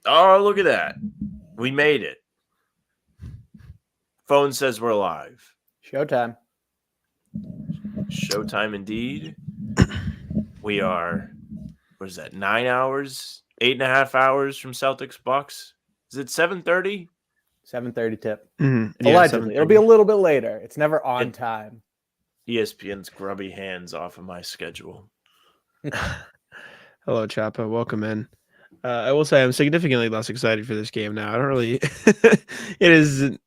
Oh, look at that. We made it. Phone says we're live. Showtime. Showtime indeed. We are, what is that, 9 hours, 8.5 hours from Celtics-Bucks? Is it 7:30? 7:30 tip. Yeah, Allegedly. It'll be a little bit later. It's never on Get time. ESPN's grubby hands off of my schedule. Hello, Chapa. Welcome in. I will say I'm significantly less excited for this game now. I don't really.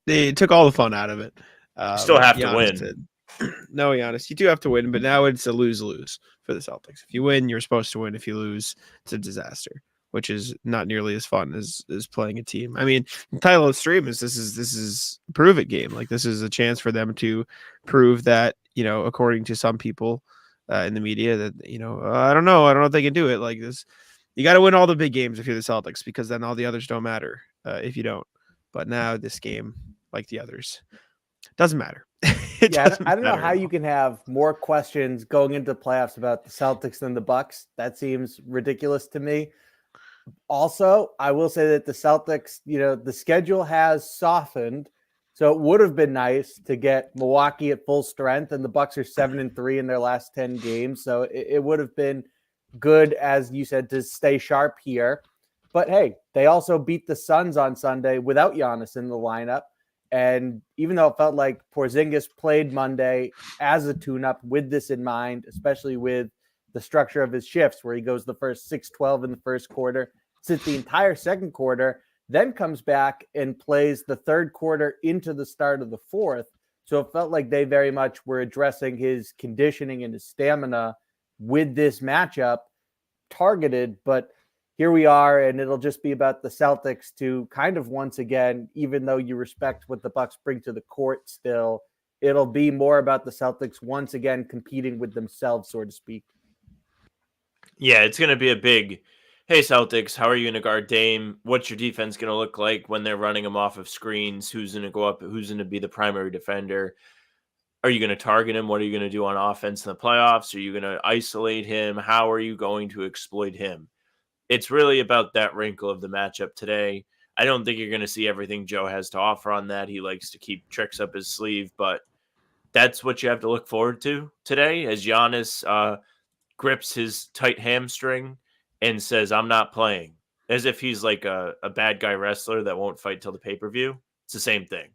They took all the fun out of it. Still have to Giannis win. No, Giannis, you do have to win, but now it's a lose-lose for the Celtics. If you win, you're supposed to win. If you lose, it's a disaster, which is not nearly as fun as playing a team. I mean, the title of the stream is this is a prove it game. Like, this is a chance for them to prove that, according to some people in the media, that I don't know if they can do it. Like this, you got to win all the big games if you're the Celtics, because then all the others don't matter if you don't. But now this game, like the others, doesn't matter. I don't know how you can have more questions going into the playoffs about the Celtics than the Bucks. That seems ridiculous to me. Also, I will say that the Celtics, the schedule has softened, so it would have been nice to get Milwaukee at full strength, and the Bucks are 7-3 in their last 10 games, so it would have been good, as you said, to stay sharp here. But hey, they also beat the Suns on Sunday without Giannis in the lineup. And even though it felt like Porzingis played Monday as a tune-up with this in mind, especially with the structure of his shifts where he goes the first 6-12 in the first quarter, sits the entire second quarter, then comes back and plays the third quarter into the start of the fourth. So it felt like they very much were addressing his conditioning and his stamina with this matchup targeted, but here we are, and it'll just be about the Celtics to kind of once again, even though you respect what the Bucks bring to the court still, it'll be more about the Celtics once again competing with themselves, so to speak. Yeah, it's going to be a big, hey, Celtics, how are you going to guard Dame? What's your defense going to look like when they're running him off of screens? Who's going to go up? Who's going to be the primary defender? Are you going to target him? What are you going to do on offense in the playoffs? Are you going to isolate him? How are you going to exploit him? It's really about that wrinkle of the matchup today. I don't think you're going to see everything Joe has to offer on that. He likes to keep tricks up his sleeve, but that's what you have to look forward to today as Giannis grips his tight hamstring and says, I'm not playing, as if he's like a bad guy wrestler that won't fight till the pay-per-view. It's the same thing.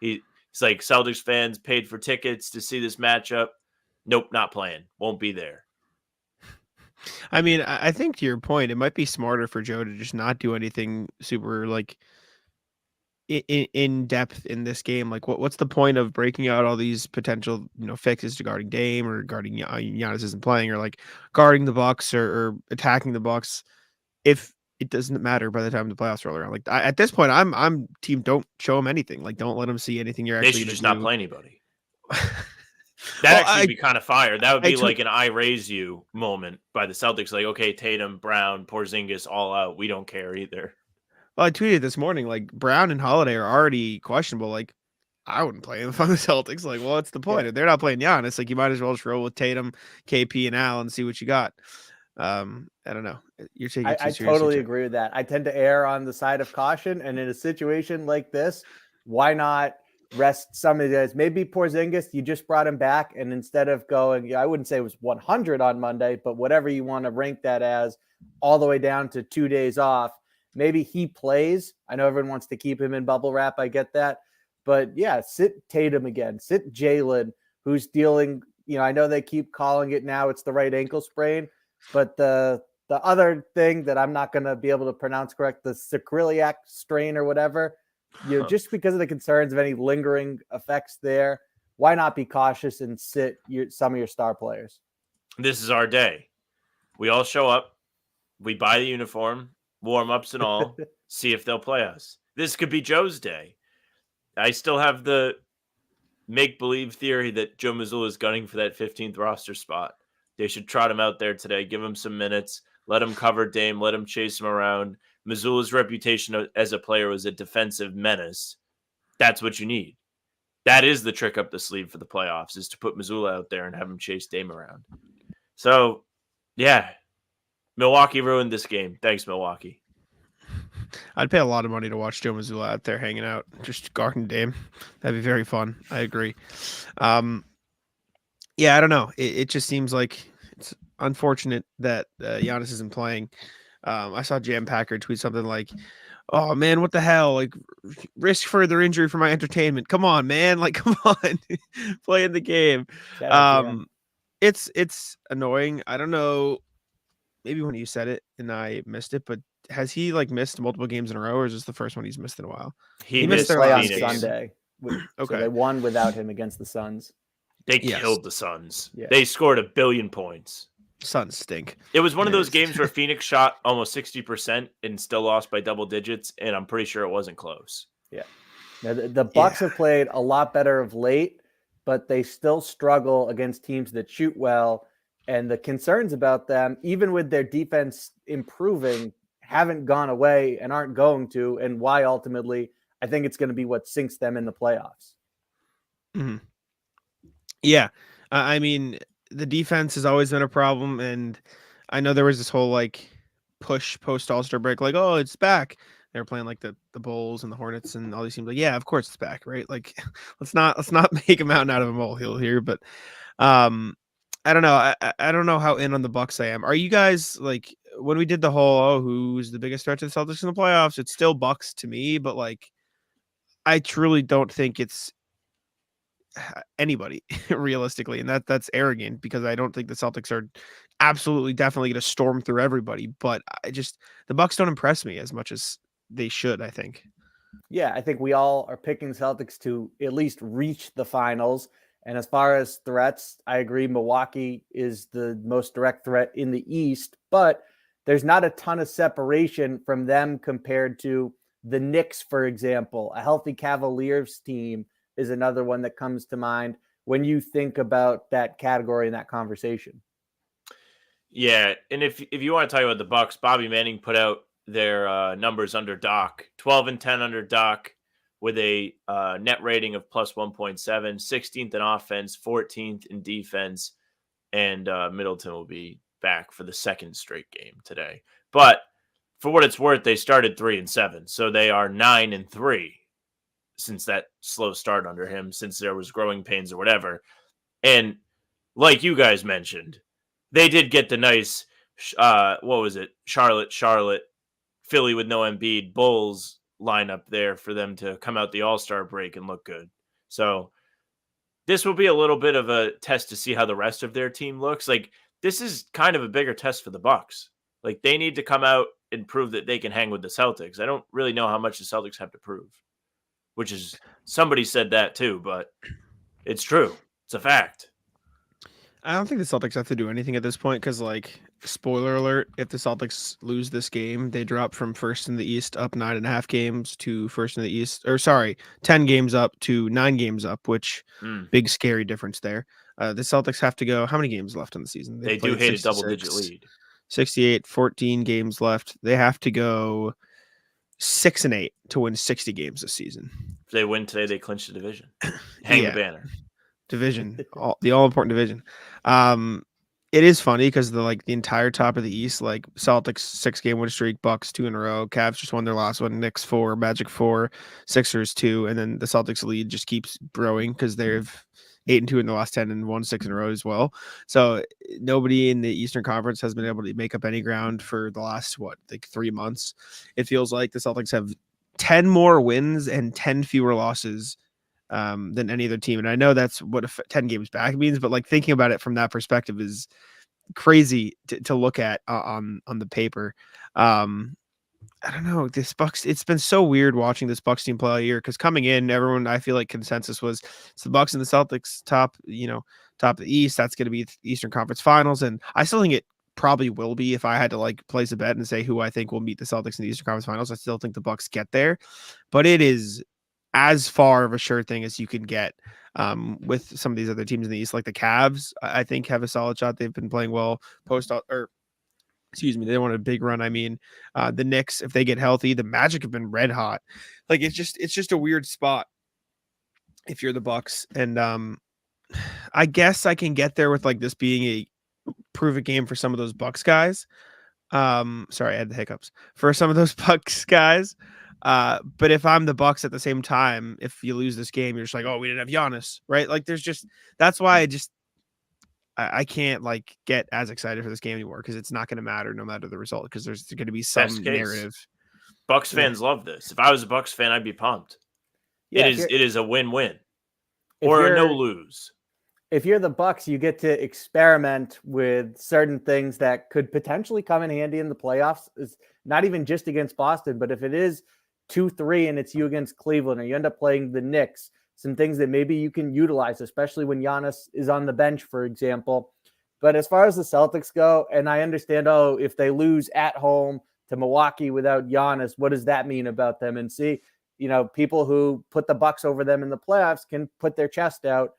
He's like, Celtics fans paid for tickets to see this matchup. Nope, not playing. Won't be there. I mean, I think to your point, it might be smarter for Joe to just not do anything super like in depth in this game. Like, what's the point of breaking out all these potential fixes to guarding Dame or guarding Giannis isn't playing, or like guarding the Bucks or attacking the Bucks if it doesn't matter by the time the playoffs roll around? Like, at this point, I'm team don't show him anything. Like, don't let him see anything you're actually. They should just not play anybody. That actually would be kind of fire. That would be like an I raise you moment by the Celtics. Like, okay, Tatum, Brown, Porzingis, all out. We don't care either. Well, I tweeted this morning, like, Brown and Holiday are already questionable. Like, I wouldn't play them on the Celtics. Like, well, what's the point? Yeah. If they're not playing Giannis, like, you might as well just roll with Tatum, KP, and Al and see what you got. I don't know. You're taking it too seriously. I totally agree with that. I tend to err on the side of caution, and in a situation like this, why not rest some of the guys? Maybe Porzingis, you just brought him back, and instead of going, I wouldn't say it was 100 on Monday, but whatever you want to rank that as, all the way down to 2 days off, maybe he plays. I know everyone wants to keep him in bubble wrap. I get that. But yeah, sit Tatum again. Sit Jaylen, who's dealing, I know they keep calling it now it's the right ankle sprain, but the other thing that I'm not going to be able to pronounce correct, the sacroiliac strain or whatever, just because of the concerns of any lingering effects there, why not be cautious and sit some of your star players? This is our day. We all show up. We buy the uniform, warm-ups and all, see if they'll play us. This could be Joe's day. I still have the make-believe theory that Joe Mazzulla is gunning for that 15th roster spot. They should trot him out there today, give him some minutes, let him cover Dame, let him chase him around. Mazzulla's reputation as a player was a defensive menace. That's what you need. That is the trick up the sleeve for the playoffs, is to put Mazzulla out there and have him chase Dame around. So, yeah, Milwaukee ruined this game. Thanks, Milwaukee. I'd pay a lot of money to watch Joe Mazzulla out there hanging out, just guarding Dame. That'd be very fun. I agree. Yeah, I don't know. It just seems like it's unfortunate that Giannis isn't playing. I saw Jam Packer tweet something like, "Oh man, what the hell? Like, risk further injury for my entertainment. Come on, man! Like, come on, play in the game." It's annoying. I don't know. Maybe when you said it and I missed it, but has he like missed multiple games in a row, or is this the first one he's missed in a while? He missed their last Phoenix. on Sunday. Okay. So they won without him against the Suns. They killed the Suns. Yeah. They scored 1 billion points. Suns stink. It was one of those games where Phoenix shot almost 60% and still lost by double digits, and I'm pretty sure it wasn't close. Yeah. Now, the Bucks have played a lot better of late, but they still struggle against teams that shoot well. And the concerns about them, even with their defense improving, haven't gone away and aren't going to. And why ultimately, I think it's going to be what sinks them in the playoffs. Mm-hmm. Yeah. I mean, the defense has always been a problem. And I know there was this whole like push post All-Star break, like, oh, it's back. They were playing like the Bulls and the Hornets and all these teams. Like, yeah, of course it's back, right? Like, let's not make a mountain out of a molehill here. But I don't know. I don't know how in on the Bucks I am. Are you guys like when we did the whole who's the biggest threat to the Celtics in the playoffs? It's still Bucks to me, but like I truly don't think it's anybody realistically, and that's arrogant because I don't think the Celtics are absolutely definitely going to storm through everybody. But the Bucks don't impress me as much as they should, I think. Yeah, I think we all are picking Celtics to at least reach the finals. And as far as threats, I agree Milwaukee is the most direct threat in the East, but there's not a ton of separation from them compared to the Knicks, for example. A healthy Cavaliers team is another one that comes to mind when you think about that category in that conversation. Yeah, and if you want to talk about the Bucks, Bobby Manning put out their numbers under Doc, 12-10 under Doc, with a net rating of plus 1.7, 16th in offense, 14th in defense, and Middleton will be back for the second straight game today. But for what it's worth, they started 3-7, so they are 9-3 since that slow start under him, since there was growing pains or whatever. And like you guys mentioned, they did get the nice, what was it? Charlotte, Philly with no Embiid, Bulls lineup there for them to come out the All-Star break and look good. So this will be a little bit of a test to see how the rest of their team looks. Like, this is kind of a bigger test for the Bucks. Like, they need to come out and prove that they can hang with the Celtics. I don't really know how much the Celtics have to prove, which is, somebody said that too, but it's true. It's a fact. I don't think the Celtics have to do anything at this point because, like, spoiler alert, if the Celtics lose this game, they drop from first in the East up 9.5 games to first in the East, 10 games up to 9 games up, which big scary difference there. The Celtics have to go, how many games left in the season? They do hit a double-digit lead. 68, 14 games left. They have to go 6-8 to win 60 games this season. If they win today, they clinch the division. Hang the banner. Division, the all-important division. It is funny because the entire top of the East, like Celtics 6-game win streak, Bucks 2 in a row, Cavs just won their last one, Knicks 4, Magic 4, Sixers 2, and then the Celtics lead just keeps growing because they've 8-2 in the last 10 and won 6 in a row as well. So nobody in the Eastern Conference has been able to make up any ground for the last 3 months. It feels like the Celtics have 10 more wins and 10 fewer losses than any other team. And I know that's what 10 games back means, but like thinking about it from that perspective is crazy to look at on the paper. I don't know, this Bucks, it's been so weird watching this Bucks team play all year because coming in, everyone, I feel like consensus was it's the Bucks and the Celtics top of the East. That's going to be the Eastern Conference Finals. And I still think it probably will be if I had to like place a bet and say who I think will meet the Celtics in the Eastern Conference Finals. I still think the Bucks get there, but it is as far of a sure thing as you can get with some of these other teams in the East, like the Cavs, I think have a solid shot. They've been playing well they want a big run. I mean, the Knicks, if they get healthy, the Magic have been red hot. Like it's just a weird spot if you're the Bucks. And I guess I can get there with like this being a prove it game for some of those Bucks guys. Sorry, I had the hiccups for some of those Bucks guys. But if I'm the Bucks at the same time, if you lose this game, you're just like, oh, we didn't have Giannis, right? Like, that's why I can't like get as excited for this game anymore because it's not going to matter no matter the result because there's going to be some Best case. narrative. Bucks fans love this. If I was a Bucks fan, I'd be pumped. Yeah, it is a win-win if or a you're- no lose. If you're the Bucks, you get to experiment with certain things that could potentially come in handy in the playoffs. It's not even just against Boston, but if it is 2-3 and it's you against Cleveland, or you end up playing the Knicks, some things that maybe you can utilize, especially when Giannis is on the bench, for example. But as far as the Celtics go, and I understand, if they lose at home to Milwaukee without Giannis, what does that mean about them? And see, people who put the Bucks over them in the playoffs can put their chest out.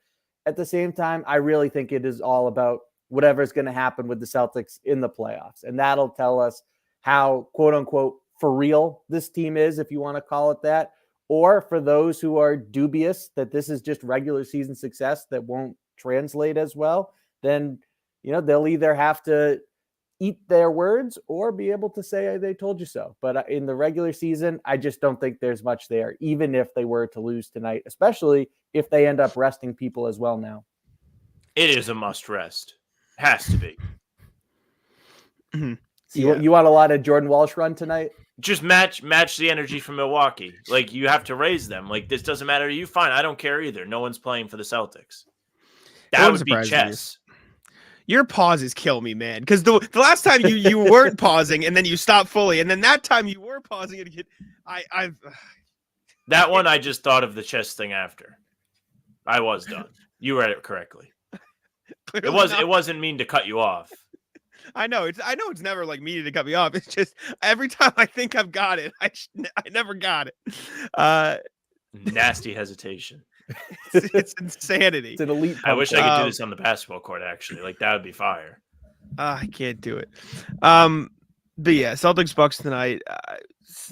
At the same time, I really think it is all about whatever's going to happen with the Celtics in the playoffs. And that'll tell us how, quote unquote, for real this team is, if you want to call it that. Or for those who are dubious that this is just regular season success that won't translate as well, then, they'll either have to eat their words or be able to say they told you so. But in the regular season, I just don't think there's much there, even if they were to lose tonight, especially if they end up resting people as well now. It is a must rest. Has to be. So you want a lot of Jordan Walsh run tonight? Just match the energy from Milwaukee. Like, you have to raise them. Like, this doesn't matter to you. Fine. I don't care either. No one's playing for the Celtics. That would be chess. Your pauses kill me, man. Because the last time you weren't pausing and then you stopped fully, and then that time you were pausing it again. That one I just thought of the chess thing after. I was done. You read it correctly. It wasn't mean to cut you off. I know it's never like meaning to cut me off. It's just every time I think I've got it, I never got it. Nasty hesitation. It's insanity. It's an elite. I wish I could do this on the basketball court. Actually, like, that would be fire. I can't do it. But yeah, Celtics-Bucks tonight.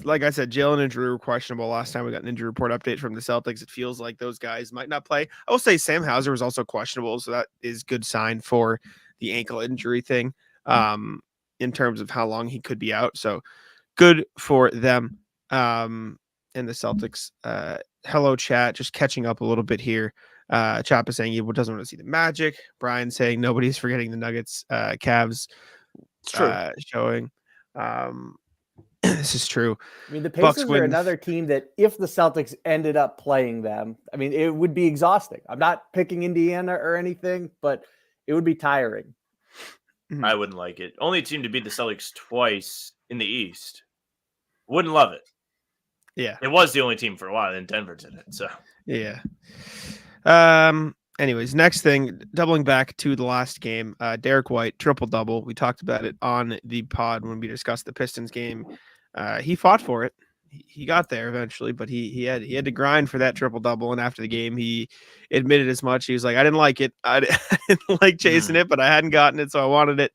Like I said, Jaylen and Drew were questionable. Last time we got an injury report update from the Celtics, it feels like those guys might not play. I will say Sam Hauser was also questionable, so that is good sign for the ankle injury thing. In terms of how long he could be out, so good for them. And the Celtics. Hello, chat. Just catching up a little bit here. Chap is saying he doesn't want to see the Magic. Brian saying nobody's forgetting the Nuggets. Cavs showing. This is true. I mean, the Pacers are another team that if the Celtics ended up playing them, I mean, it would be exhausting. I'm not picking Indiana or anything, but it would be tiring. I wouldn't like it. Only team to beat the Celtics twice in the East. Wouldn't love it. Yeah. It was the only team for a while, then Denver did it. So yeah. Anyways, next thing, doubling back to the last game, Derek White, triple-double. We talked about it on the pod when we discussed the Pistons game. He fought for it. He got there eventually, but he had to grind for that triple-double. And after the game, he admitted as much. He was like, I didn't like it. I didn't like chasing it, but I hadn't gotten it, so I wanted it.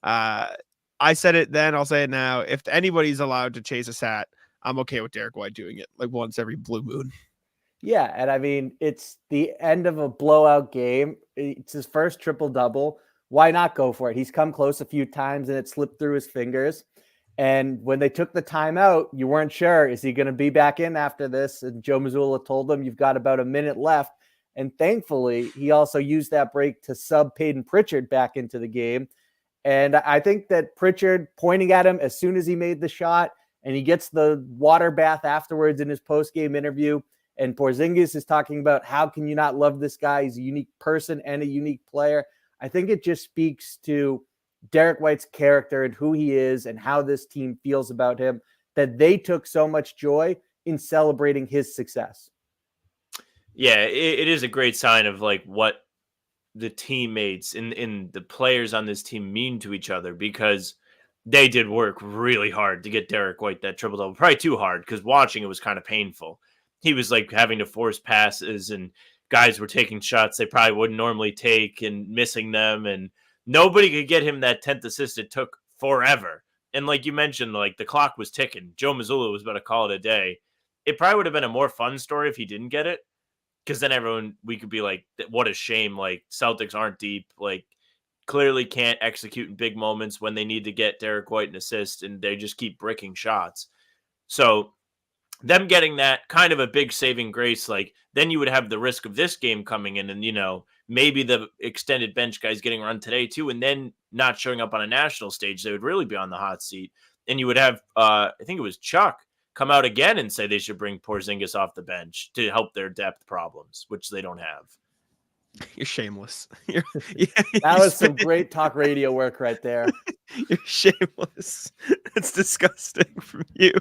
I said it then. I'll say it now. If anybody's allowed to chase a sat, I'm okay with Derek White doing it like once every blue moon. Yeah, and I mean, it's the end of a blowout game. It's his first triple-double. Why not go for it? He's come close a few times, and it slipped through his fingers. And when they took the timeout, you weren't sure, is he going to be back in after this? And Joe Mazzulla told him, you've got about a minute left. And thankfully, he also used that break to sub Peyton Pritchard back into the game. And I think that Pritchard pointing at him as soon as he made the shot, and he gets the water bath afterwards in his post-game interview. And Porzingis is talking about how can you not love this guy? He's a unique person and a unique player. I think it just speaks to Derek White's character and who he is and how this team feels about him, that they took so much joy in celebrating his success. Yeah, it is a great sign of like what the teammates and the players on this team mean to each other, because they did work really hard to get Derek White that triple-double. Probably too hard, because watching it was kind of painful. He was like having to force passes, and guys were taking shots they probably wouldn't normally take and missing them, and nobody could get him that 10th assist. It took forever. And like you mentioned, like the clock was ticking. Joe Mazzulla was about to call it a day. It probably would have been a more fun story if he didn't get it, because then we could be like, what a shame. Like, Celtics aren't deep. Like, clearly can't execute in big moments when they need to get Derek White an assist, and they just keep bricking shots. So them getting that kind of a big saving grace, like then you would have the risk of this game coming in and, maybe the extended bench guys getting run today too, and then not showing up on a national stage, they would really be on the hot seat. And you would have, I think it was Chuck, come out again and say they should bring Porzingis off the bench to help their depth problems, which they don't have. You're shameless. That was some great talk radio work right there. You're shameless. That's disgusting from you.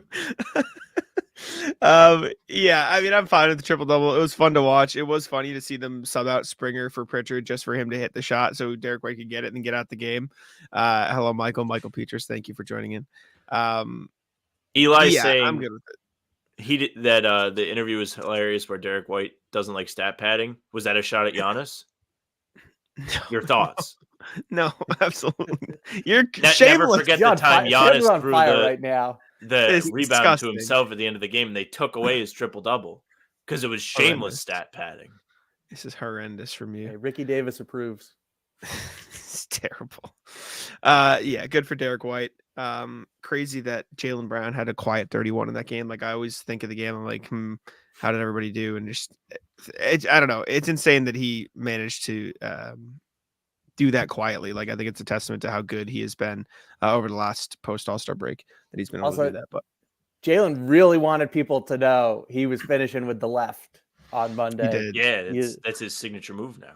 Yeah, I mean, I'm fine with the triple double. It was fun to watch. It was funny to see them sub out Springer for Pritchard just for him to hit the shot so Derek White could get it and get out the game. Hello, Michael Petras. Thank you for joining in. Eli yeah, saying I'm good with it. He did that. The interview was hilarious where Derek White doesn't like stat padding. Was that a shot at Giannis? Your thoughts? No, absolutely. You're Never shameless. forget the time Giannis threw right now. the It's rebound disgusting. to himself at the end of the game, and they took away his triple double because it was shameless stat padding. This is horrendous from you. Hey, Ricky Davis approves. It's terrible. Yeah, good for Derek White. Crazy that Jaylen Brown had a quiet 31 in that game. Like I always think of the game, I'm like, how did everybody do? And just, I don't know. It's insane that he managed to do that quietly. Like I think it's a testament to how good he has been over the last post All-Star break that he's been able to do that. But Jaylen really wanted people to know he was finishing with the left on Monday. He did. Yeah, that's his signature move now.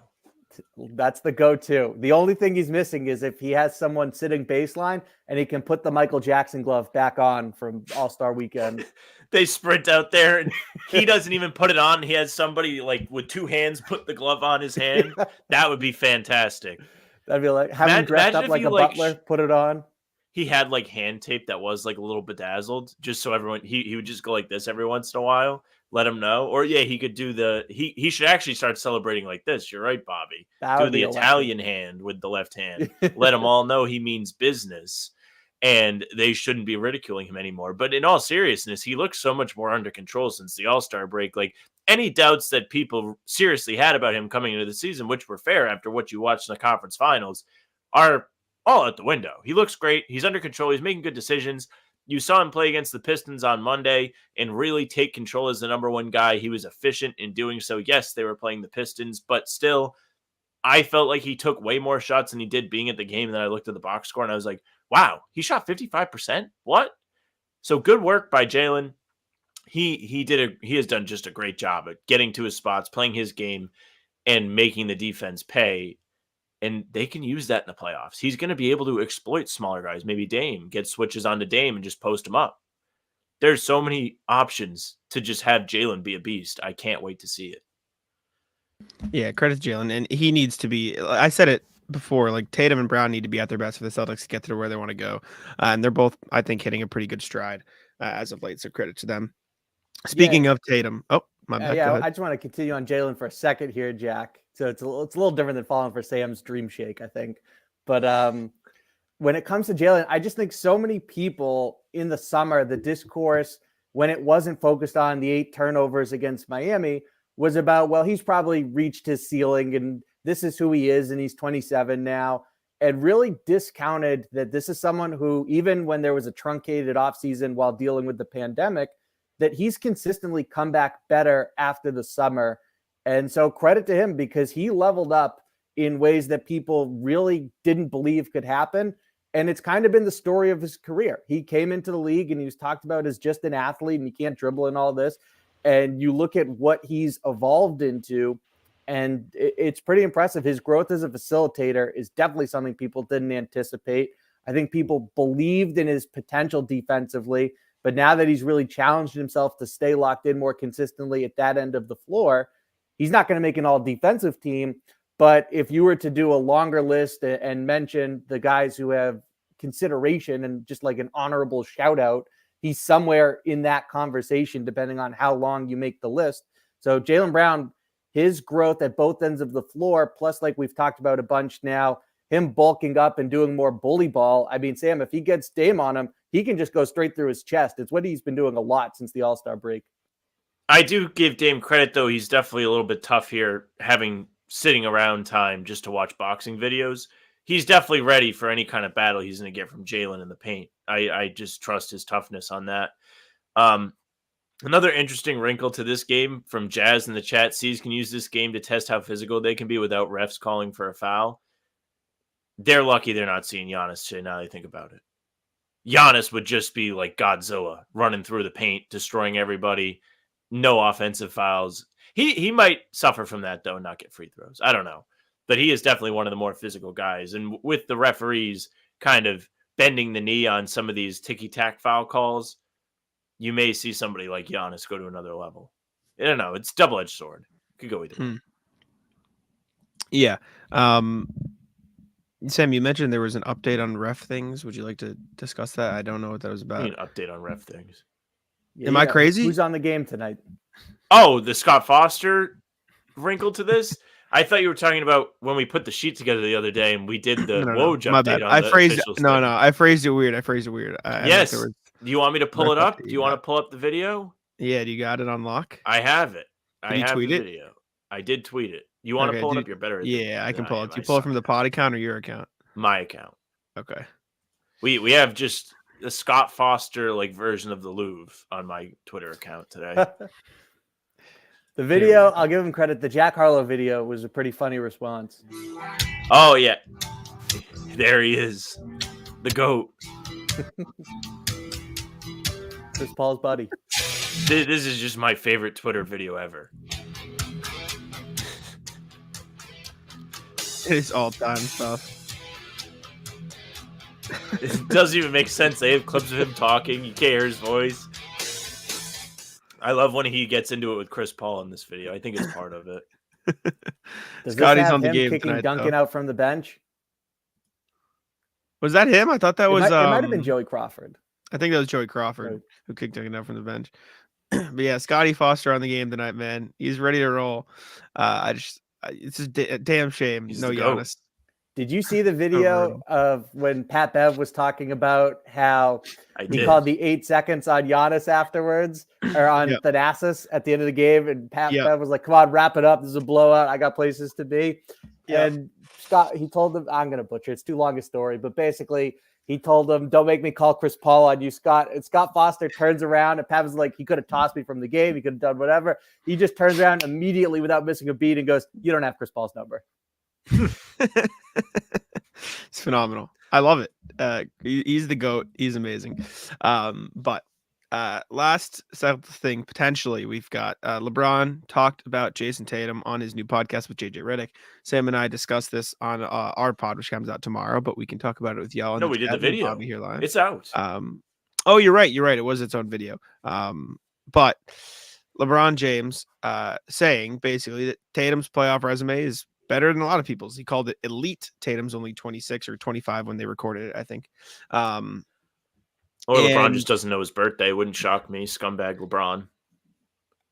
That's the go-to. The only thing he's missing is if he has someone sitting baseline and he can put the Michael Jackson glove back on from All-Star weekend. They sprint out there and he doesn't even put it on. He has somebody like with two hands put the glove on his hand. That would be fantastic. That'd be like having dressed up like a butler, put it on. He had like hand tape that was like a little bedazzled, just so everyone he would just go like this every once in a while. Let him know. Or yeah, he could do he should actually start celebrating like this. You're right, Bobby. Do the Italian hand with the left hand. Let them all know he means business. And they shouldn't be ridiculing him anymore. But in all seriousness, he looks so much more under control since the All-Star break. Like any doubts that people seriously had about him coming into the season, which were fair after what you watched in the conference finals, are all out the window. He looks great. He's under control. He's making good decisions. You saw him play against the Pistons on Monday and really take control as the number one guy. He was efficient in doing so. Yes, they were playing the Pistons, but still, I felt like he took way more shots than he did being at the game. And then I looked at the box score and I was like, wow, he shot 55%? What? So good work by Jaylen. He has done just a great job at getting to his spots, playing his game, and making the defense pay. And they can use that in the playoffs. He's going to be able to exploit smaller guys. Maybe Dame, get switches onto Dame and just post him up. There's so many options to just have Jaylen be a beast. I can't wait to see it. Yeah, credit to Jaylen. And he needs to be, I said it before, like Tatum and Brown need to be at their best for the Celtics to get to where they want to go. And they're both, I think, hitting a pretty good stride as of late. So credit to them. Speaking of Tatum. Oh, my bad. Yeah, I just want to continue on Jaylen for a second here, Jack. So it's a little different than falling for Sam's dream shake, I think. But when it comes to Jaylen, I just think so many people in the summer, the discourse, when it wasn't focused on the 8 turnovers against Miami, was about, well, he's probably reached his ceiling and this is who he is and he's 27 now, and really discounted that this is someone who, even when there was a truncated offseason while dealing with the pandemic, that he's consistently come back better after the summer. And so credit to him because he leveled up in ways that people really didn't believe could happen. And it's kind of been the story of his career. He came into the league and he was talked about as just an athlete and he can't dribble and all this. And you look at what he's evolved into, and it's pretty impressive. His growth as a facilitator is definitely something people didn't anticipate. I think people believed in his potential defensively, but now that he's really challenged himself to stay locked in more consistently at that end of the floor, he's not going to make an all defensive team. But if you were to do a longer list and mention the guys who have consideration and just like an honorable shout out, he's somewhere in that conversation, depending on how long you make the list. So Jaylen Brown, his growth at both ends of the floor, plus like we've talked about a bunch now, him bulking up and doing more bully ball. I mean, Sam, if he gets Dame on him, he can just go straight through his chest. It's what he's been doing a lot since the All-Star break. I do give Dame credit, though. He's definitely a little bit tough here, sitting around time just to watch boxing videos. he's definitely ready for any kind of battle he's going to get from Jaylen in the paint. I just trust his toughness on that. Another interesting wrinkle to this game from Jazz in the chat, C's can use this game to test how physical they can be without refs calling for a foul. They're lucky they're not seeing Giannis today, now they think about it. Giannis would just be like Godzilla, running through the paint, destroying everybody, no offensive fouls. He might suffer from that, though, and not get free throws. I don't know. But he is definitely one of the more physical guys. And with the referees kind of bending the knee on some of these ticky-tack foul calls, you may see somebody like Giannis go to another level. I don't know. It's a double-edged sword. Could go either way. Yeah. Sam, you mentioned there was an update on ref things. Would you like to discuss that? I don't know what that was about. An update on ref things. Am I crazy? Who's on the game tonight? Oh, the Scott Foster wrinkle to this? I thought you were talking about when we put the sheet together the other day and we did the Woj update on the official No, I phrased it weird. Yes. Do you want me to pull it up? Do you want to pull up the video? Yeah, do you got it on lock? I have it. Did you tweet it? Video. I did tweet it. You want to pull it up? You're better. Yeah, I can pull it. Do you pull it from the pod account or your account? My account. Okay. We have just the Scott Foster version of the Louvre on my Twitter account today. The video, I'll give him credit. The Jack Harlow video was a pretty funny response. Oh yeah, there he is, the GOAT. Chris Paul's buddy. This is just my favorite Twitter video ever. It's all-time stuff. It doesn't even make sense. They have clips of him talking. You can't hear his voice. I love when he gets into it with Chris Paul in this video. I think it's part of it. Does Scotty's this have on the him game kicking tonight, Duncan out from the bench? Was that him? I thought that was. It might have been Joey Crawford. I think that was Joey Crawford who kicked Duncan out from the bench. But yeah, Scotty Foster on the game tonight, man. He's ready to roll. It's a damn shame. No Giannis. Did you see the video of when Pat Bev was talking about how he called the 8 seconds on Giannis afterwards, or on Thanasis at the end of the game, and Pat Bev was like, "Come on, wrap it up. This is a blowout. I got places to be." And Scott, he told him, I'm going to butcher it. It's too long a story, but basically he told him, "Don't make me call Chris Paul on you, Scott." And Scott Foster turns around, and Pat was like, he could have tossed me from the game. He could have done whatever. He just turns around immediately without missing a beat and goes, "You don't have Chris Paul's number." It's phenomenal. I love it. He's the GOAT. He's amazing. But last thing, potentially, we've got LeBron talked about Jason Tatum on his new podcast with JJ Redick. Sam and I discussed this on our pod, which comes out tomorrow, but we can talk about it with y'all. No, we did the video. Bobby here live. It's out. Oh, you're right. It was its own video. But LeBron James saying basically that Tatum's playoff resume is better than a lot of people's. He called it elite. Tatum's only 26 or 25 when they recorded it, I think. LeBron just doesn't know his birthday. Wouldn't shock me. Scumbag LeBron.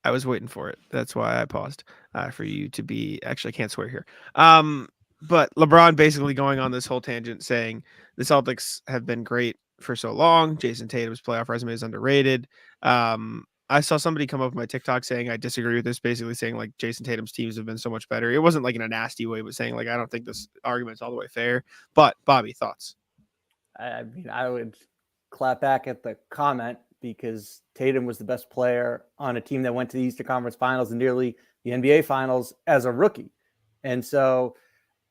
I was waiting for it. That's why I paused for you to be. Actually, I can't swear here. But LeBron basically going on this whole tangent saying the Celtics have been great for so long. Jason Tatum's playoff resume is underrated. I saw somebody come up with my TikTok saying I disagree with this, basically saying like Jason Tatum's teams have been so much better. It wasn't like in a nasty way, but saying like I don't think this argument's all the way fair. But Bobby, thoughts? I mean, I would clap back at the comment because Tatum was the best player on a team that went to the Eastern Conference Finals and nearly the NBA Finals as a rookie. And so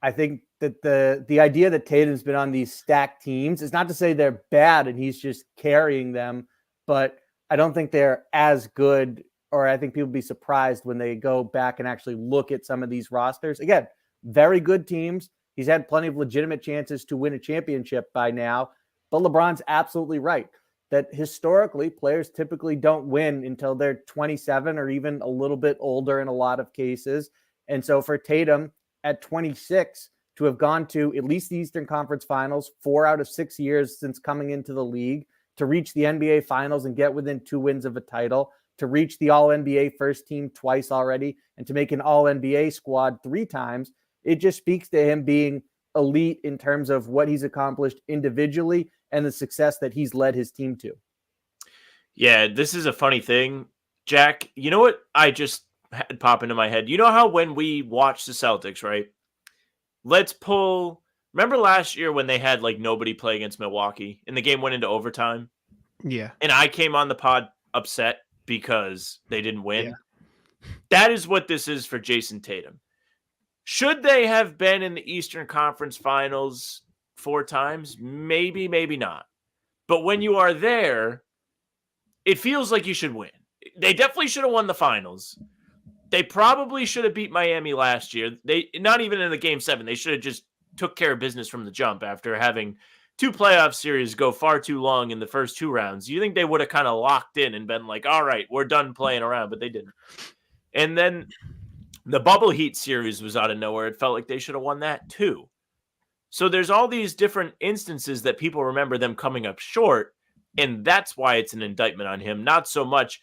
I think that the idea that Tatum's been on these stacked teams is not to say they're bad and he's just carrying them, but I don't think they're as good, or I think people be surprised when they go back and actually look at some of these rosters. Again, very good teams. He's had plenty of legitimate chances to win a championship by now, but LeBron's absolutely right that historically players typically don't win until they're 27 or even a little bit older in a lot of cases. And so for Tatum at 26 to have gone to at least the Eastern Conference Finals 4 out of 6 years since coming into the league, to reach the NBA Finals and get within 2 wins of a title, to reach the All-NBA first team twice already, and to make an All-NBA squad 3 times, it just speaks to him being elite in terms of what he's accomplished individually and the success that he's led his team to. Yeah, this is a funny thing, Jack. You know what I just had pop into my head? You know how when we watch the Celtics, right? Let's pull Remember last year when they had like nobody play against Milwaukee and the game went into overtime? Yeah. And I came on the pod upset because they didn't win. Yeah. That is what this is for Jason Tatum. Should they have been in the Eastern Conference Finals 4 times? Maybe, maybe not. But when you are there, it feels like you should win. They definitely should have won the finals. They probably should have beat Miami last year. They not even in the game 7. They should have just took care of business from the jump after having 2 playoff series go far too long in the first 2 rounds. You think they would have kind of locked in and been like, all right, we're done playing around, but they didn't. And then the bubble heat series was out of nowhere. It felt like they should have won that too. So there's all these different instances that people remember them coming up short. And that's why it's an indictment on him. Not so much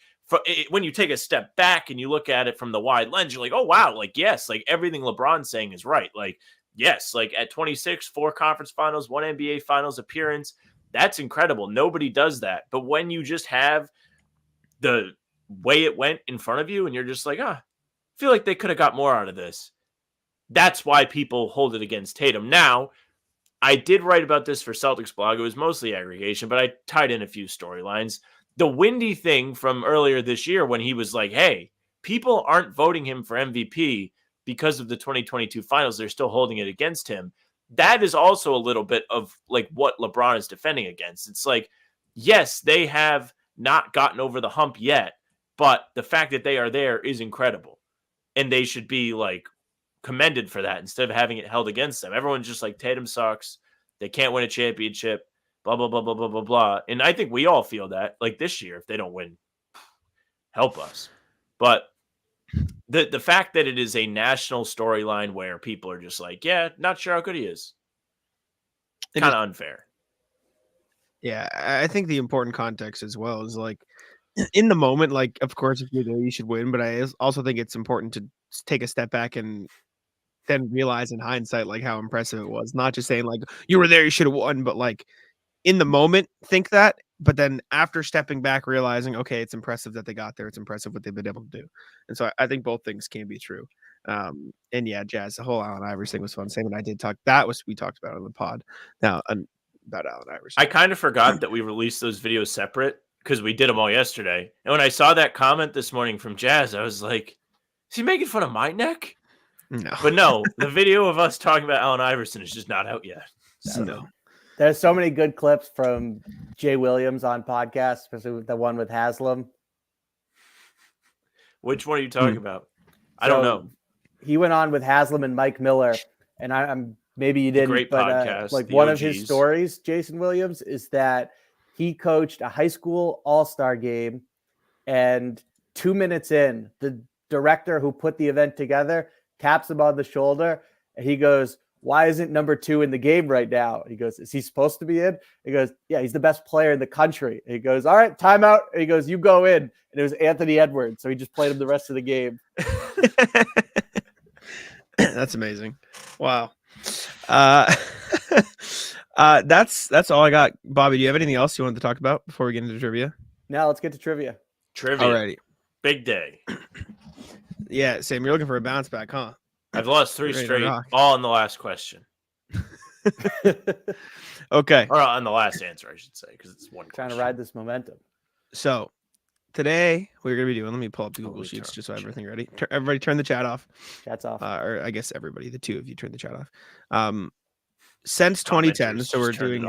when you take a step back and you look at it from the wide lens, you're like, oh, wow. Like, yes, like everything LeBron's saying is right. Like, yes, like at 26, 4 conference finals, 1 NBA finals appearance. That's incredible. Nobody does that. But when you just have the way it went in front of you and you're just like, I feel like they could have got more out of this. That's why people hold it against Tatum. Now, I did write about this for Celtics blog. It was mostly aggregation, but I tied in a few storylines. The Windy thing from earlier this year when he was like, hey, people aren't voting him for MVP because of the 2022 finals. They're still holding it against him. That is also a little bit of like what LeBron is defending against. It's like, yes, they have not gotten over the hump yet, but the fact that they are there is incredible. And they should be like commended for that instead of having it held against them. Everyone's just like, Tatum sucks. They can't win a championship, blah, blah, blah, blah, blah, blah, blah. And I think we all feel that like this year, if they don't win, help us. But the fact that it is a national storyline where people are just like, yeah, not sure how good he is. Kind of unfair. Yeah. I think the important context as well is like in the moment, like, of course, if you're there, you should win. But I also think it's important to take a step back and then realize in hindsight, like how impressive it was. Not just saying like you were there, you should have won, but like in the moment, think that. But then after stepping back, realizing, okay, it's impressive that they got there. It's impressive what they've been able to do. And so I think both things can be true. And yeah, Jazz, the whole Allen Iverson thing was fun. Sam and I did talk. We talked about on the pod now about Allen Iverson. I kind of forgot that we released those videos separate because we did them all yesterday. And when I saw that comment this morning from Jazz, I was like, is he making fun of my neck? No. But no, the video of us talking about Allen Iverson is just not out yet. So. No. There's so many good clips from Jay Williams on podcasts, especially the one with Haslam. Which one are you talking about? I don't know. He went on with Haslam and Mike Miller, and I'm maybe you didn't, great but podcast, like the one OGs. of his stories, Jason Williams, is that he coached a high school all-star game, and 2 minutes in, the director who put the event together taps him on the shoulder, and he goes, why isn't number 2 in the game right now? He goes, is he supposed to be in? He goes, yeah, he's the best player in the country. He goes, all right, timeout. And he goes, you go in. And it was Anthony Edwards. So he just played him the rest of the game. That's amazing. Wow. That's all I got. Bobby, do you have anything else you wanted to talk about before we get into trivia? Now let's get to trivia. Alrighty. Big day. Yeah, Sam, you're looking for a bounce back, huh? I've lost 3 straight, all in the last question. Okay. Or on the last answer, I should say, because it's one question. Trying to ride this momentum. So today we're going to be doing, let me pull up the Google Sheets just so I have everything ready. Everybody turn the chat off. Chat's off. Or I guess everybody, the 2 of you turn the chat off. Since 2010, so we're doing,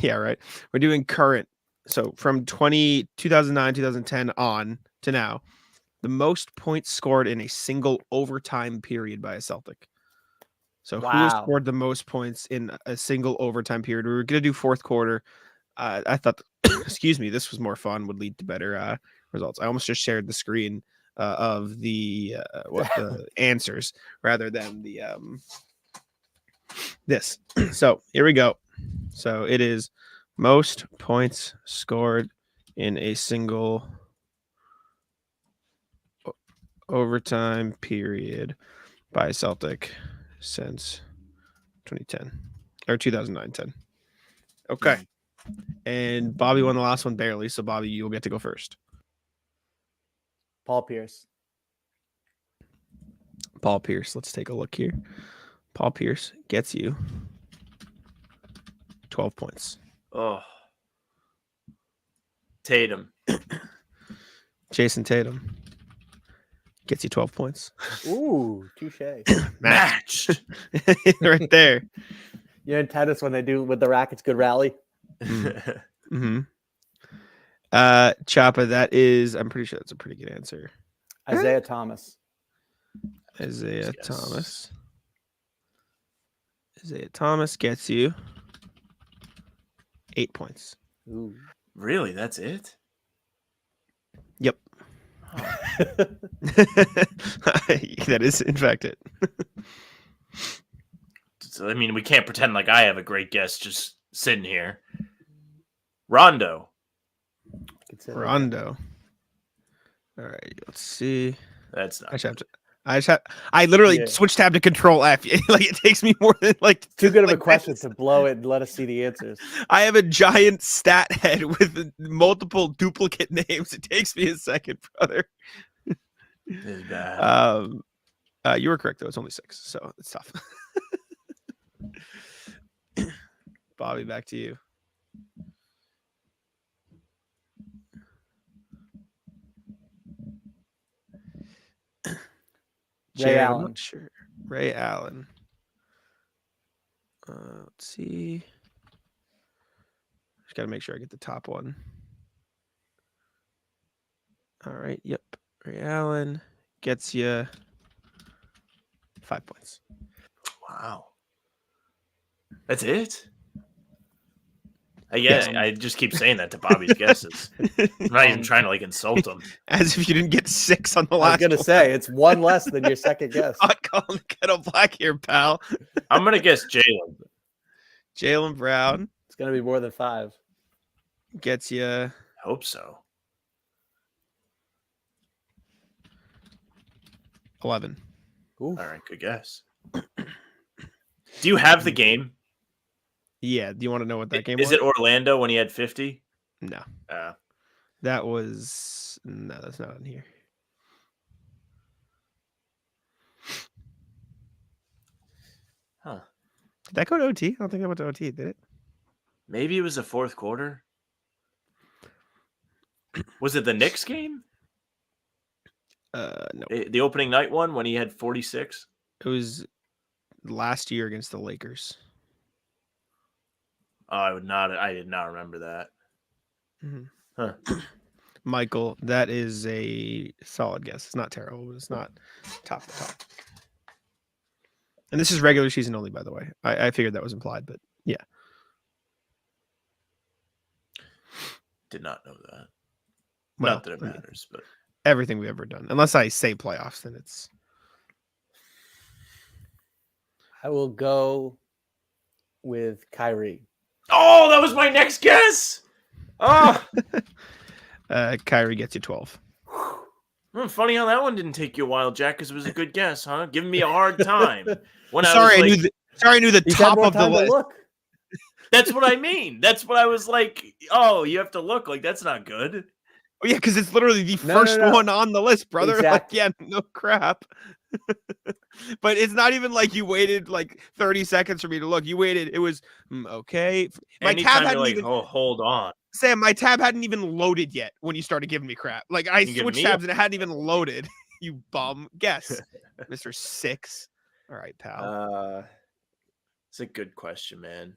yeah, right. We're doing current. So from 2009, 2010 on to now, the most points scored in a single overtime period by a Celtic. So who has scored the most points in a single overtime period? We were going to do fourth quarter. I thought, excuse me, this was more fun, would lead to better results. I almost just shared the screen of the answers rather than the this. So here we go. So it is most points scored in a single overtime period by Celtic since 2010 or 2009-10. Okay. And Bobby won the last one barely, so Bobby, you'll get to go first. Paul Pierce. Paul Pierce. Let's take a look here. Paul Pierce gets you 12 points. Oh. Tatum. Jason Tatum gets you 12 points. Ooh, touche. Matched. Right there. You're in tennis when they do with the rackets good rally. Mm-hmm. Choppa, that is, I'm pretty sure that's a pretty good answer. Isaiah Thomas. Isaiah Thomas gets you 8 points. Ooh. Really? That's it? Yep. Oh. That is, in fact, it. So, I mean, we can't pretend like I have a great guess just sitting here. Rondo. Rondo. All right, let's see. That's not. I literally switched tab to Control F. Like it takes me more than like too good of a question to blow it and let us see the answers. I have a giant stat head with multiple duplicate names. It takes me a second, brother. It's bad. You were correct though. It's only 6, so it's tough. Bobby, back to you. Ray Allen. I'm not sure. Ray Allen. Let's see. Just got to make sure I get the top one. All right. Yep. Ray Allen gets you 5 points. Wow. That's it? I just keep saying that to Bobby's guesses. I'm not even trying to like insult him. As if you didn't get 6 on the last. I was gonna say it's one less than your second guess. Not calling the kettle black here, pal. I'm gonna guess Jaylen. Jaylen Brown. It's gonna be more than 5. Gets you. Hope so. 11. Ooh. All right, good guess. Do you have the game? Yeah. Do you want to know what that game was? Is it Orlando when he had 50? No. That was no. That's not in here. Huh? Did that go to OT? I don't think that went to OT. Did it? Maybe it was the fourth quarter. Was it the Knicks game? No. The opening night one when he had 46. It was last year against the Lakers. Oh, I did not remember that. Mm-hmm. Huh. Michael, that is a solid guess. It's not terrible, but it's not top to top. And this is regular season only, by the way. I figured that was implied, but yeah. Did not know that. Well, not that it matters, but everything we've ever done. Unless I say playoffs, then it's. I will go with Kyrie. Oh, that was my next guess. Oh, Kyrie gets you 12. Funny how that one didn't take you a while, Jack, because it was a good guess, huh? Giving me a hard time. I knew the top of the list. Look. That's what I mean. That's what I was like. Oh, you have to look like that's not good. Oh, yeah, because it's literally the first one on the list, brother. Exactly. Like, yeah, no crap. But it's not even like you waited like 30 seconds for me to look. You waited. It was okay. My tab hadn't even. Oh, hold on, Sam. My tab hadn't even loaded yet when you started giving me crap. Like I switched tabs and it hadn't even loaded. You bum. Guess, Mr. 6. All right, pal. It's a good question, man.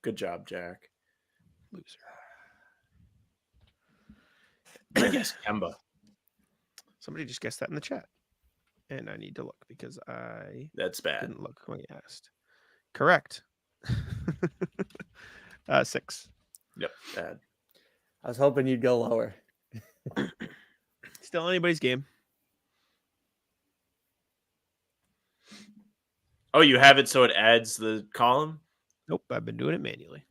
Good job, Jack. Loser. I guess Kemba. Somebody just guessed that in the chat. And I need to look because That's bad. Didn't look when you asked. Correct. 6. Yep, bad. I was hoping you'd go lower. Still anybody's game. Oh, you have it so it adds the column? Nope, I've been doing it manually.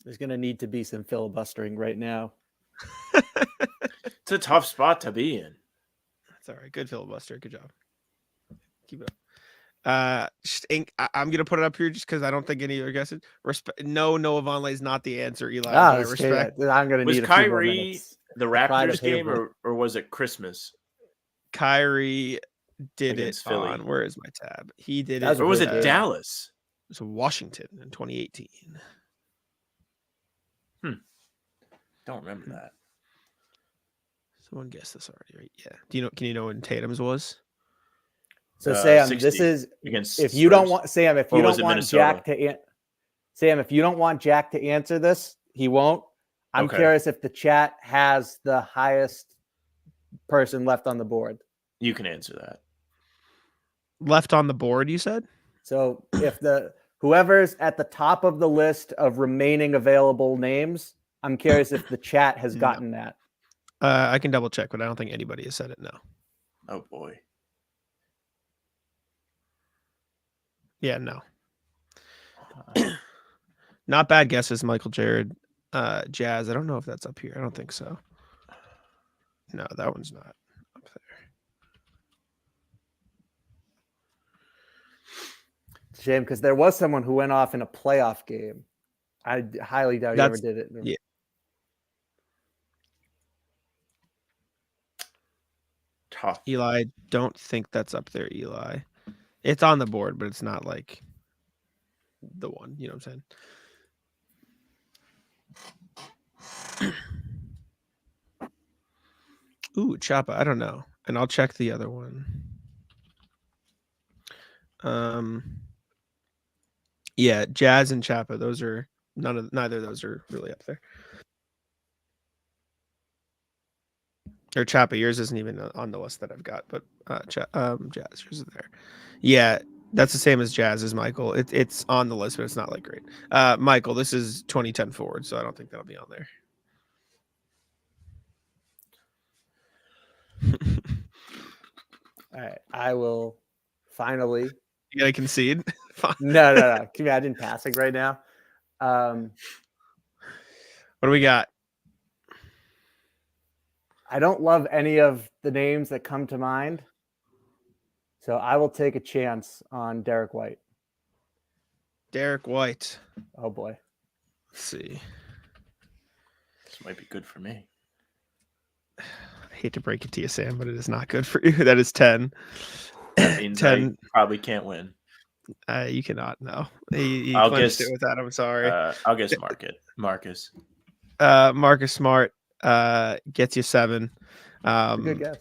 There's going to need to be some filibustering right now. It's a tough spot to be in. That's all right. Good filibuster. Good job. Keep it up. I'm going to put it up here just because I don't think any of your guesses. No, Noah Vonleh is not the answer, Eli. I respect. I'm going to need a few more minutes. The Raptors game or was it Christmas? Kyrie did against it Philly. on. Where is my tab? He did That was it. a Or was great it game. Dallas? It was Washington in 2018. Don't remember that. Someone guessed this already, right? Yeah. Do you know? Can you know when Tatum's was? So Sam, 60 this is against if you don't Spurs. want Sam, if Or you was don't it want Minnesota? Jack to Sam, if you don't want Jack to answer this, he won't. I'm Okay. curious if the chat has the highest person left on the board. You can answer that. Left on the board, you said? So if whoever's at the top of the list of remaining available names, I'm curious if the chat has No. gotten that. I can double check, but I don't think anybody has said it. No. Oh boy. Yeah, no. Not bad guesses, Michael Jared. Jazz. I don't know if that's up here. I don't think so. No, that one's not up there. Shame, because there was someone who went off in a playoff game. I highly doubt he ever did it. Yeah. Tough. Eli, don't think that's up there, Eli. It's on the board, but it's not like the one. You know what I'm saying? Ooh, Choppa. I don't know. And I'll check the other one. Yeah, Jazz and Choppa. Those are neither of those are really up there. Or Choppa, yours isn't even on the list that I've got, but Jazz, yours is there. Yeah, that's the same as Jazz's, Michael. It's on the list, but it's not like great. Michael, this is 2010 forward, so I don't think that'll be on there. All right, I will finally. You gotta concede. No. Can you imagine passing right now? What do we got? I don't love any of the names that come to mind, so I will take a chance on Derek White. Derek White. Oh boy. Let's see. This might be good for me. I hate to break it to you, Sam, but it is not good for you. That is 10. That means 10. I probably can't win. You cannot. No. You I'll clinched guess it with that. I'm sorry. I'll guess Marcus. Marcus Smart gets you 7. Good guess.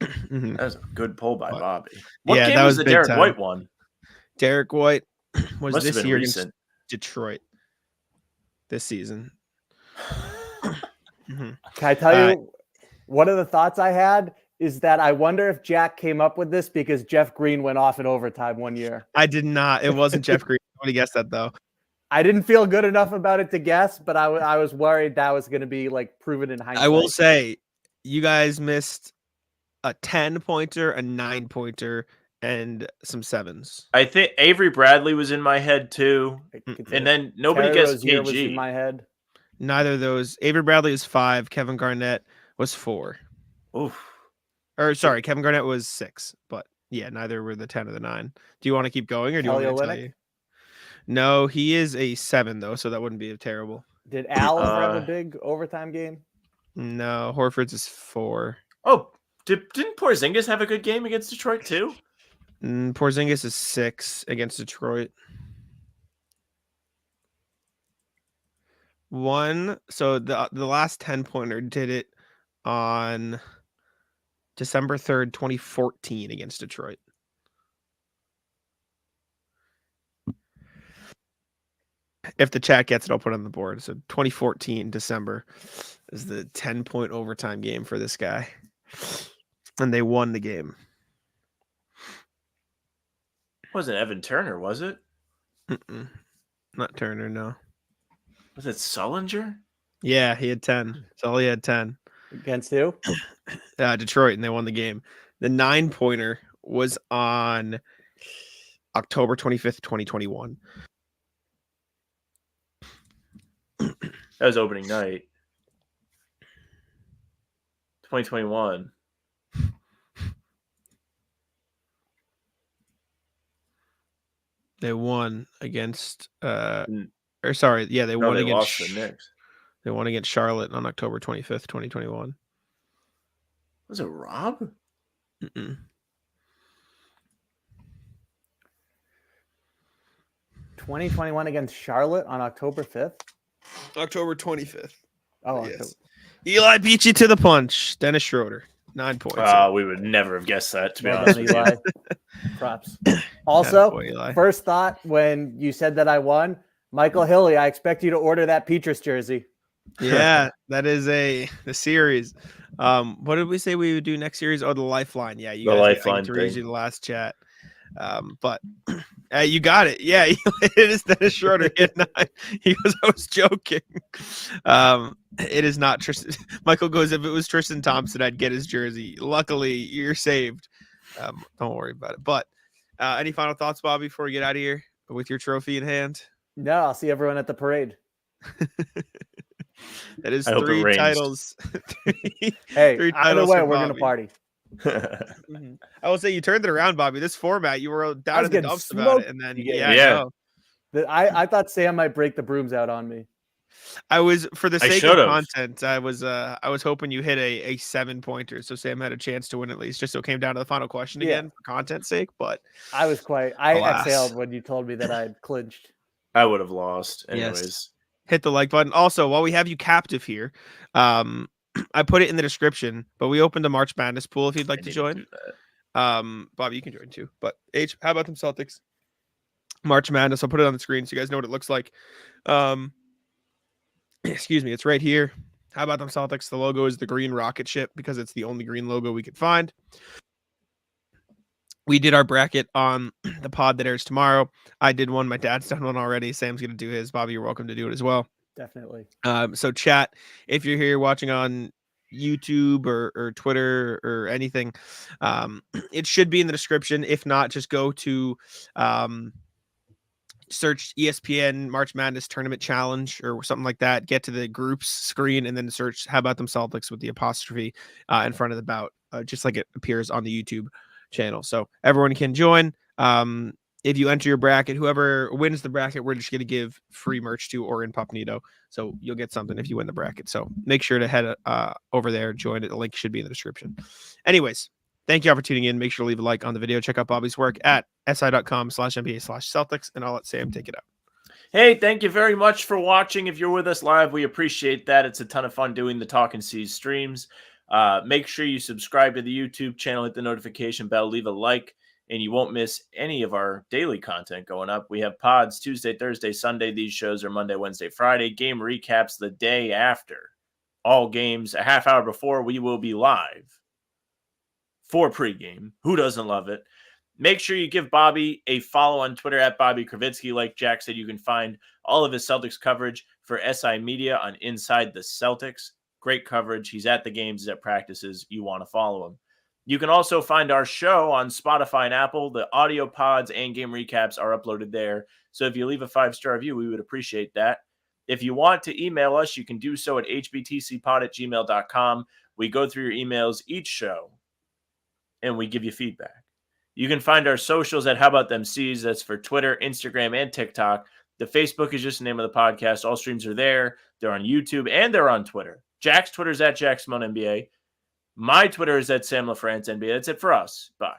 Mhm. That was a good pull by Bobby. What Yeah, game that was was the big Derek time. White one? Derek White was Must have this been year recent. against Detroit. This season. Can I tell you one of the thoughts I had is that I wonder if Jack came up with this because Jeff Green went off in overtime one year. I did not. It wasn't Jeff Green. Nobody guessed that though. I didn't feel good enough about it to guess, but I was worried that was going to be like proven in hindsight. I will say, you guys missed a 10-pointer, a 9-pointer, and some 7s. I think Avery Bradley was in my head too. And then nobody Terry guessed Rozier was in KG. my head. Neither of those. Avery Bradley was 5. Kevin Garnett was 4. Oof. Or sorry, Kevin Garnett was 6. But yeah, neither were the 10 or the 9. Do you want to keep going, or do you want me to tell Kelly you? No, he is a 7 though, so that wouldn't be terrible. Did Al ever have a big overtime game? No, Horford's is 4. Oh, didn't Porzingis have a good game against Detroit too? Porzingis is 6 against Detroit. 1. So the last 10-pointer did it on December 3rd, 2014 against Detroit. If the chat gets it, I'll put it on the board. So 2014 December is the 10-point overtime game for this guy. And they won the game. Wasn't Evan Turner, was it? Not Turner, no. Was it Sullinger? Yeah, he had 10. So he had 10. Against who? Detroit, and they won the game. The 9-pointer was on October 25th, 2021. That was opening night. 2021. They won against they won They against lost the Knicks. They won against Charlotte on October 25th, 2021. Was it Rob? Mm-mm. 2021 against Charlotte on October 5th. October 25th. Oh, Yes. October. Eli beat you to the punch. Dennis Schroeder, 9 points. We would never have guessed that, to be Well honest done, with Eli. you. Props. Also, boy, Eli. first thought when you said that I won, Michael Hilly, I expect you to order that Petrus jersey. Yeah, that is the series. What did we say we would do next series? Oh, the Lifeline. Yeah, you The guys Lifeline I get to read thing. you the last chat. But you got it. Yeah, it is Dennis Schroeder. He goes, I was joking. It is not Tristan. Michael goes, if it was Tristan Thompson, I'd get his jersey. Luckily, you're saved. Don't worry about it. But any final thoughts, Bobby, before we get out of here with your trophy in hand? No, I'll see everyone at the parade. That is I hope it 3 rains. titles. Hey, Three either titles way, for we're going to Bobby. party. I will say you turned it around, Bobby. This format, you were down in the getting dumps about it, and then I know. I thought Sam might break the brooms out on me. I was, for the I sake of should've. content, I was hoping you hit a 7-pointer, so Sam had a chance to win at least, just so it came down to the final question again for content's sake. But I alas. exhaled when you told me that I had clinched. I would have lost anyways. Yes. Hit the like button. Also, while we have you captive here, I put it in the description, but we opened a March Madness pool if you'd like to join. Bobby, you can join too. But H, how about them Celtics? March Madness. I'll put it on the screen so you guys know what it looks like. Excuse me, it's right here. How about them Celtics? The logo is the green rocket ship because it's the only green logo we could find. We did our bracket on the pod that airs tomorrow. I did one. My dad's done one already. Sam's going to do his. Bobby, you're welcome to do it as well. Definitely. So chat, if you're here watching on YouTube or Twitter or anything, it should be in the description. If not, just go to search ESPN March Madness Tournament Challenge or something like that. Get to the groups screen and then search How About Them Celtics with the apostrophe in front of the bout, just like it appears on the YouTube channel. So everyone can join. If you enter your bracket, whoever wins the bracket, we're just going to give free merch to or in Popnito. So you'll get something if you win the bracket. So make sure to head over there, join it. The link should be in the description. Anyways, thank you all for tuning in. Make sure to leave a like on the video. Check out Bobby's work at si.com/NBA/Celtics, and I'll let Sam take it out. Hey, thank you very much for watching. If you're with us live, we appreciate that. It's a ton of fun doing the Talkin' C's streams. Make sure you subscribe to the YouTube channel, hit the notification bell, leave a like, and you won't miss any of our daily content going up. We have pods Tuesday, Thursday, Sunday. These shows are Monday, Wednesday, Friday. Game recaps the day after. All games a half hour before we will be live for pregame. Who doesn't love it? Make sure you give Bobby a follow on Twitter at Bobby Kravitsky. Like Jack said, you can find all of his Celtics coverage for SI Media on Inside the Celtics. Great coverage. He's at the games, he's at practices. You want to follow him. You can also find our show on Spotify and Apple. The audio pods and game recaps are uploaded there. So if you leave a 5-star review, we would appreciate that. If you want to email us, you can do so at hbtcpod@gmail.com. We go through your emails each show, and we give you feedback. You can find our socials at How About Them C's. That's for Twitter, Instagram, and TikTok. The Facebook is just the name of the podcast. All streams are there. They're on YouTube, and they're on Twitter. Jack's Twitter is at Jack Simone NBA. My Twitter is at Sam LaFrance NBA. That's it for us. Bye.